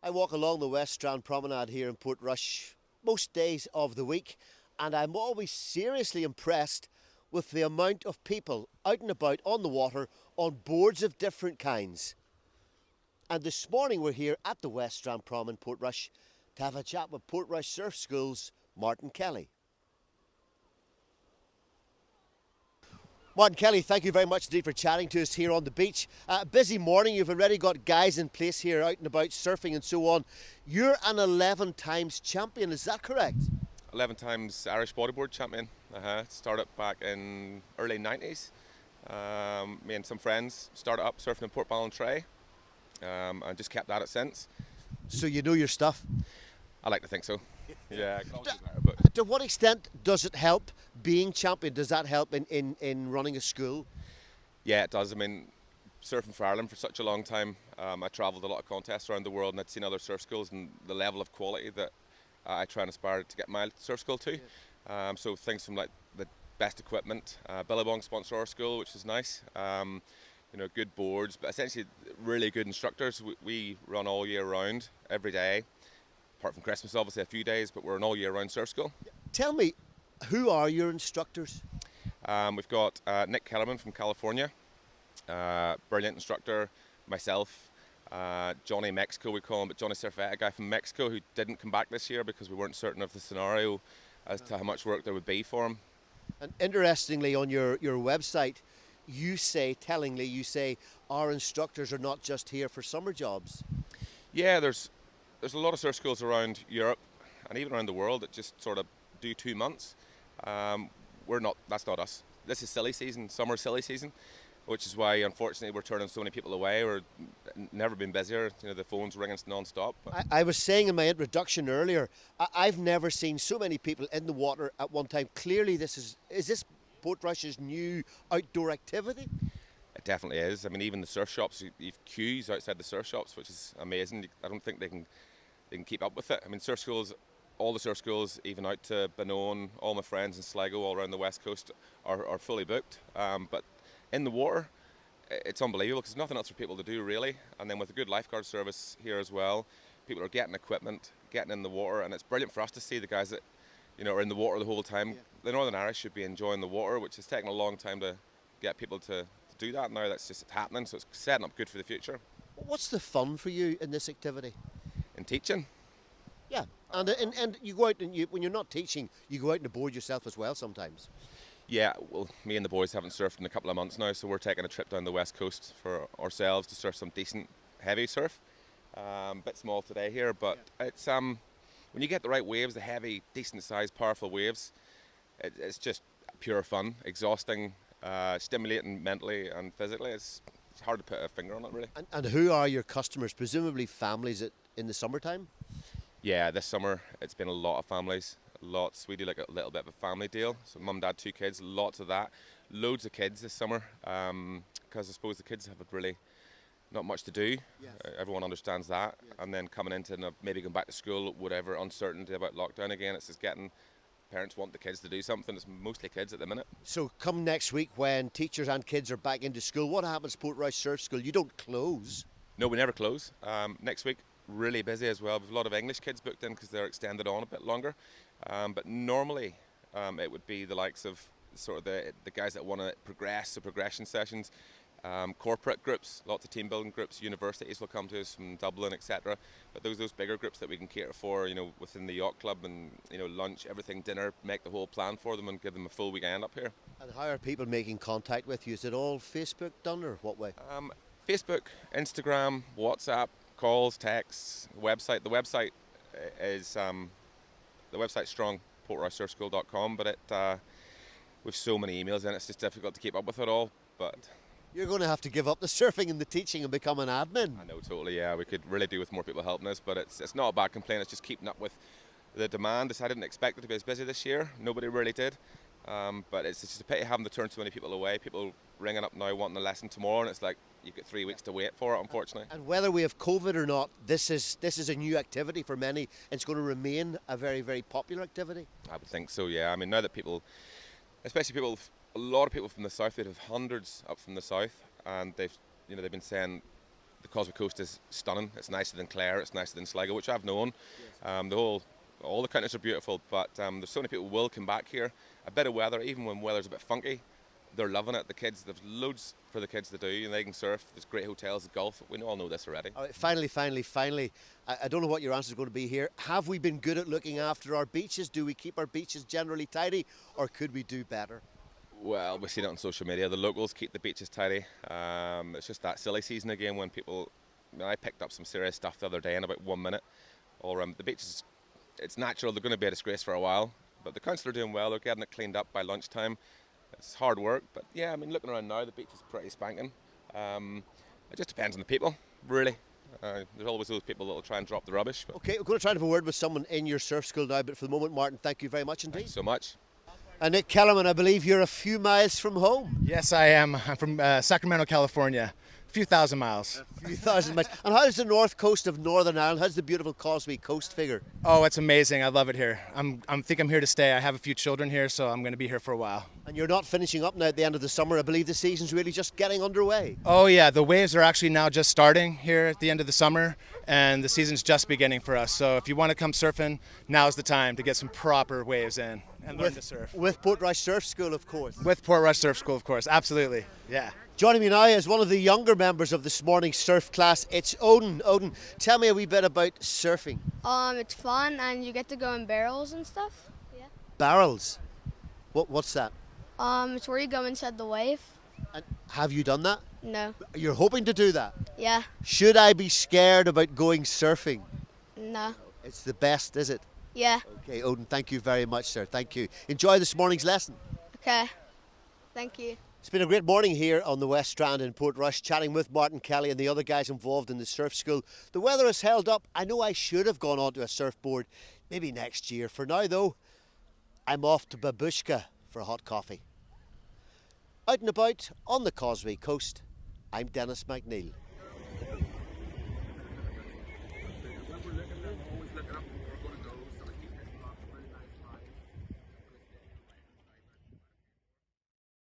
I walk along the West Strand promenade here in Portrush most days of the week, and I'm always seriously impressed with the amount of people out and about on the water on boards of different kinds. And this morning we're here at the West Strand Prom in Portrush to have a chat with Portrush Surf School's Martin Kelly. Martin Kelly, thank you very much indeed for chatting to us here on the beach. Busy morning, you've already got guys in place here out and about surfing and so on. You're an 11 times champion, is that correct? 11 times Irish bodyboard champion. Started back in early 90s. Me and some friends started up surfing in Portballantray and just kept at it since. So you know your stuff. I like to think so. Yeah, I can always do better, but To what extent does it help being champion? Does that help in running a school? yeah, it does. I mean, surfing for Ireland for such a long time, I travelled a lot of contests around the world and I'd seen other surf schools and the level of quality that I try and aspire to get my surf school to. So things from like the best equipment, Billabong sponsor our school, which is nice. Good boards, but essentially really good instructors. We run all year round, every day, apart from Christmas, obviously a few days, but we're an all year round surf school. Tell me, who are your instructors? We've got Nick Kellerman from California, brilliant instructor, myself, Johnny Mexico we call him, but Johnny Surfette, a guy from Mexico who didn't come back this year because we weren't certain of the scenario as to how much work there would be for him. And interestingly, on your website, you say our instructors are not just here for summer jobs. Yeah, there's a lot of surf schools around Europe and even around the world that just sort of do 2 months. That's not us. This is silly season, summer silly season, which is why unfortunately we're turning so many people away. We're never been busier. The phone's ringing non-stop. I was saying in my introduction earlier, I've never seen so many people in the water at one time. Clearly is this Portrush's new outdoor activity? It definitely is. I mean, even the surf shops, you've queues outside the surf shops, which is amazing. I don't think they can keep up with it. I mean, surf schools, all the surf schools, even out to Benone, all my friends in Sligo, all around the west coast, are fully booked. But in the water, it's unbelievable because there's nothing else for people to do really. And then with a good lifeguard service here as well, people are getting equipment, getting in the water, and it's brilliant for us to see the guys that are in the water the whole time. Yeah. The Northern Irish should be enjoying the water, which has taken a long time to get people to do that. Now that's just happening, so it's setting up good for the future. What's the fun for you in this activity? In teaching. Yeah, and you go out and when you're not teaching, you go out and board yourself as well sometimes. Yeah, well, me and the boys haven't surfed in a couple of months now, so we're taking a trip down the west coast for ourselves to surf some decent heavy surf. Bit small today here, but it's when you get the right waves, the heavy, decent sized, powerful waves, it's just pure fun, exhausting, stimulating mentally and physically. It's hard to put a finger on it really. And who are your customers? Presumably families in the summertime? Yeah, this summer it's been a lot of families. Lots. We do like a little bit of a family deal. So mum, dad, 2 kids, lots of that. Loads of kids this summer because I suppose the kids have really not much to do. Yes. Everyone understands that. Yes. And then coming into maybe going back to school, whatever uncertainty about lockdown again, it's just getting parents want the kids to do something. It's mostly kids at the minute. So come next week when teachers and kids are back into school, what happens to Portrush Surf School? You don't close. No, we never close. Next week, really busy as well. We have a lot of English kids booked in because they're extended on a bit longer. But normally it would be the likes of sort of the guys that want to progress, so progression sessions, corporate groups, lots of team building groups, universities will come to us from Dublin, etc. But those bigger groups that we can cater for, within the yacht club and lunch, everything, dinner, make the whole plan for them and give them a full weekend up here. And how are people making contact with you? Is it all Facebook done or what way? Facebook, Instagram, WhatsApp, calls, texts, website. The website is the website's strong, portrushsurfschool.com, but with so many emails in, it's just difficult to keep up with it all. But you're going to have to give up the surfing and the teaching and become an admin. I know, totally. Yeah, we could really do with more people helping us, but it's not a bad complaint. It's just keeping up with the demand. I didn't expect it to be as busy this year. Nobody really did. But it's just a pity having to turn so many people away. People ringing up now wanting a lesson tomorrow, and it's like you've got 3 weeks to wait for it, unfortunately. And whether we have COVID or not, this is a new activity for many. It's going to remain a very, very popular activity. I would think so, yeah. I mean, now that people, especially a lot of people from the south, they'd have hundreds up from the south, and they've been saying the Causeway coast is stunning. It's nicer than Clare, it's nicer than Sligo, which I've known. All the counties are beautiful, but there's so many people will come back here. A bit of weather, even when weather's a bit funky, they're loving it. The kids, there's loads for the kids to do, and they can surf. There's great hotels, golf. We all know this already. All right, finally. I don't know what your answer is going to be here. Have we been good at looking after our beaches? Do we keep our beaches generally tidy, or could we do better? Well, we see it on social media. The locals keep the beaches tidy. It's just that silly season again when people. I picked up some serious stuff the other day in about 1 minute. Or the beaches, it's natural. They're going to be a disgrace for a while, but the council are doing well. They're getting it cleaned up by lunchtime. It's hard work, but yeah, I mean, looking around now, the beach is pretty spanking. It just depends on the people, really. There's always those people that will try and drop the rubbish. Okay, we're going to try to have a word with someone in your surf school now, but for the moment, Martin, thank you very much indeed. Thanks so much. And Nick Kellerman, I believe you're a few miles from home. Yes, I am. I'm from Sacramento, California. A few thousand miles. A few thousand miles. And how does the north coast of Northern Ireland, how's the beautiful Causeway coast figure? Oh, it's amazing. I love it here. I think I'm here to stay. I have a few children here, so I'm going to be here for a while. And you're not finishing up now at the end of the summer. I believe the season's really just getting underway. Oh, yeah. The waves are actually now just starting here at the end of the summer, and the season's just beginning for us. So if you want to come surfing, now's the time to get some proper waves in and learn to surf. With Portrush Surf School, of course. With Portrush Surf School, of course. Absolutely. Yeah. Joining me now is one of the younger members of this morning's surf class. It's Odin. Odin, tell me a wee bit about surfing. It's fun and you get to go in barrels and stuff. Yeah. Barrels? What's that? It's where you go inside the wave. And have you done that? No. You're hoping to do that? Yeah. Should I be scared about going surfing? No. It's the best, is it? Yeah. Okay, Odin, thank you very much, sir. Thank you. Enjoy this morning's lesson. Okay. Thank you. It's been a great morning here on the West Strand in Portrush, chatting with Martin Kelly and the other guys involved in the surf school. The weather has held up. I know I should have gone onto a surfboard maybe next year. For now, though, I'm off to Babushka for a hot coffee. Out and about on the Causeway coast, I'm Denis McNeil.